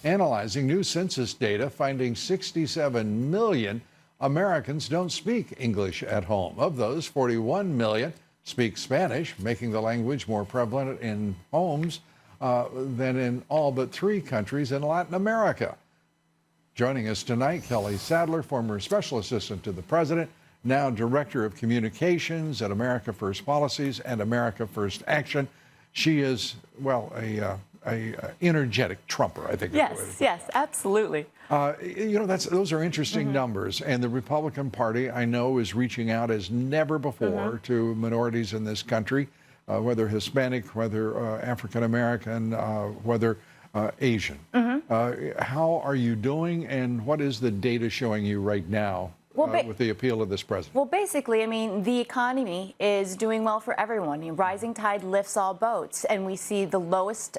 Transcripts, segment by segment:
Analyzing new census data, finding 67 million Americans don't speak English at home. Of those, 41 million speak Spanish, making the language more prevalent in homes than in all but 3 countries in Latin America. Joining us tonight, Kelly Sadler, former special assistant to the president, now director of communications at America First Policies and America First Action. She is, well, a energetic Trumper, I think. Yes, absolutely. Those are interesting numbers, and the Republican Party, I know, is reaching out as never before to minorities in this country, whether Hispanic, whether African American, whether Asian. How are you doing, and what is the data showing you right now? With the appeal of this president? Well, basically, I mean, the economy is doing well for everyone. I mean, rising tide lifts all boats, and we see the lowest,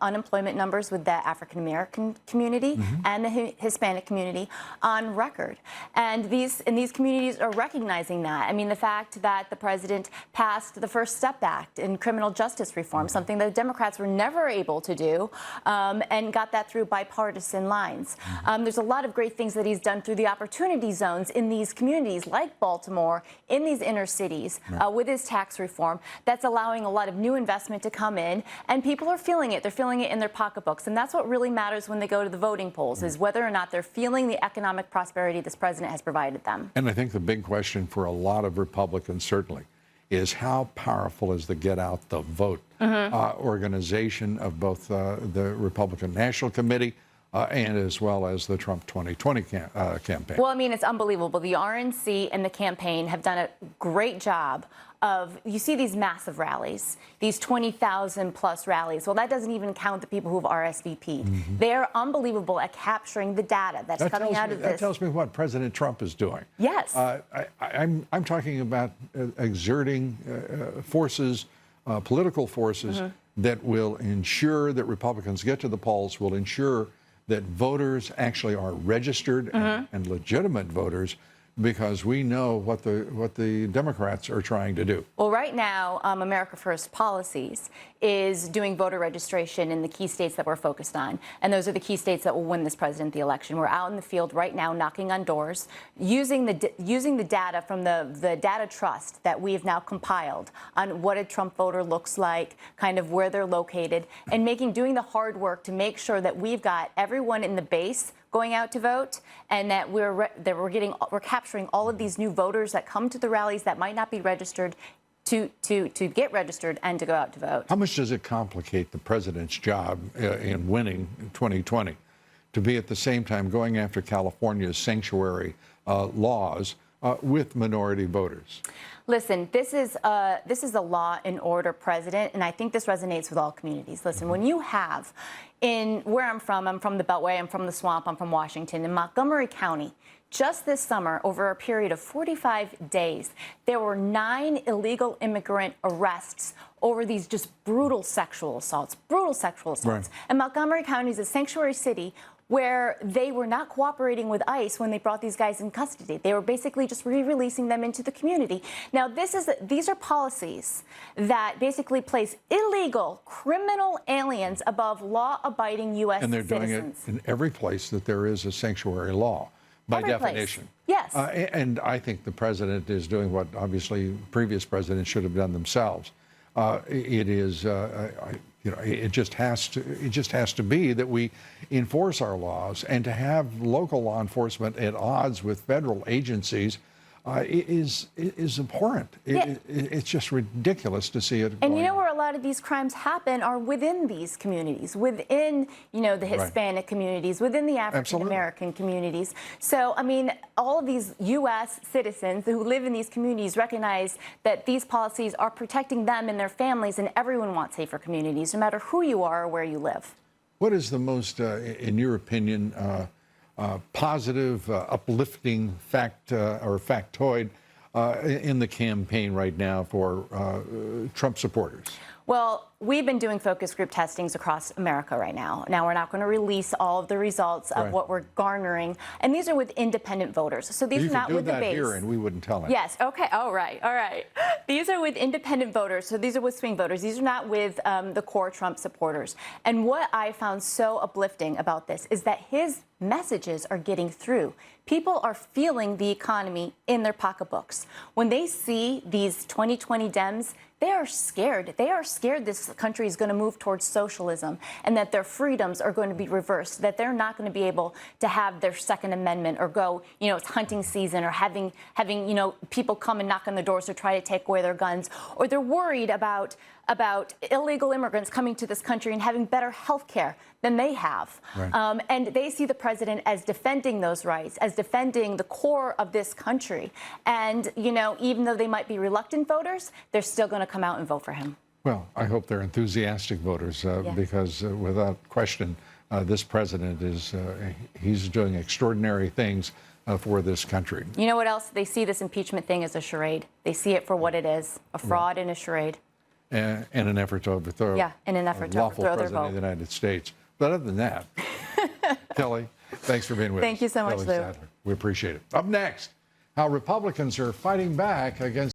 unemployment numbers with the African American community and the Hispanic community on record. And these communities are recognizing that. I mean, the fact that the president passed the First Step Act in criminal justice reform, something that the Democrats were never able to do, and got that through bipartisan lines. There's a lot of great things that he's done through the opportunity zones in these communities like Baltimore, in these inner cities, with his tax reform, that's allowing a lot of new investment to come in, and people are feeling it. They're feeling it in their pocketbooks, and that's what really matters when they go to the voting polls, is whether or not they're feeling the economic prosperity this president has provided them. And I think the big question for a lot of Republicans, certainly, is how powerful is the Get Out the Vote organization of both the Republican National Committee and as well as the Trump 2020 campaign. Well, I mean, it's unbelievable. The RNC and the campaign have done a great job of, you see these massive rallies, these 20,000 plus rallies. Well, that doesn't even count the people who've RSVP'd. They're unbelievable at capturing the data that's coming out of this. That tells me what President Trump is doing. Yes. I'm talking about exerting forces, political forces that will ensure that Republicans get to the polls, will ensure that voters actually are registered and legitimate voters, because we know what the Democrats are trying to do. Well, right now, America First Policies is doing voter registration in the key states that we're focused on. And those are the key states that will win this president the election. We're out in the field right now knocking on doors, using the data from the data trust that we have now compiled on what a Trump voter looks like, kind of where they're located, and doing the hard work to make sure that we've got everyone in the base going out to vote, and that we're capturing all of these new voters that come to the rallies that might not be registered to get registered and to go out to vote. How much does it complicate the president's job in winning in 2020 to be at the same time going after California's sanctuary laws with minority voters? Listen, this is a law and order president, and I think this resonates with all communities. Listen, when you have, where I'm from the Beltway, I'm from the Swamp, I'm from Washington, in Montgomery County, just this summer, over a period of 45 days, there were 9 illegal immigrant arrests over these just brutal sexual assaults. Right. And Montgomery County is a sanctuary city where they were not cooperating with ICE when they brought these guys in custody. They were basically just re-releasing them into the community. Now, these are policies that basically place illegal criminal aliens above law-abiding U.S. citizens. And they're doing it in every place that there is a sanctuary law, by definition. Yes. And I think the president is doing what obviously previous presidents should have done themselves. It just has to be that we enforce our laws, and to have local law enforcement at odds with federal agencies is abhorrent. It's just ridiculous to see it. And where a lot of these crimes happen are within these communities, within the Hispanic communities, within the African American communities. So I mean, all of these U.S. citizens who live in these communities recognize that these policies are protecting them and their families, and everyone wants safer communities, no matter who you are or where you live. What is the most, in your opinion, positive, uplifting fact or factoid in the campaign right now for Trump supporters? Well, we've been doing focus group testings across America right now. Now, we're not going to release all of the results of what we're garnering. And these are with independent voters. So these are not with the base. You could do that here and we wouldn't tell it. Yes. Okay. All right. All right. These are with independent voters. So these are with swing voters. These are not with the core Trump supporters. And what I found so uplifting about this is that his messages are getting through. People are feeling the economy in their pocketbooks. When they see these 2020 Dems, they are scared. They are scared this country is going to move towards socialism and that their freedoms are going to be reversed, that they're not going to be able to have their Second Amendment or go, it's hunting season or having people come and knock on the doors to try to take away their guns, or they're worried about illegal immigrants coming to this country and having better health care than they have. Right. And they see the president as defending those rights, as defending the core of this country. And, even though they might be reluctant voters, they're still going to come out and vote for him. Well, I hope they're enthusiastic voters because without question, this president he's doing extraordinary things for this country. You know what else? They see this impeachment thing as a charade. They see it for what it is, a fraud and a charade. And an effort to overthrow lawful president their vote of the United States. But other than that, Kelly, thanks for being with us. Thank you so much, Lou. Sadler. We appreciate it. Up next, how Republicans are fighting back against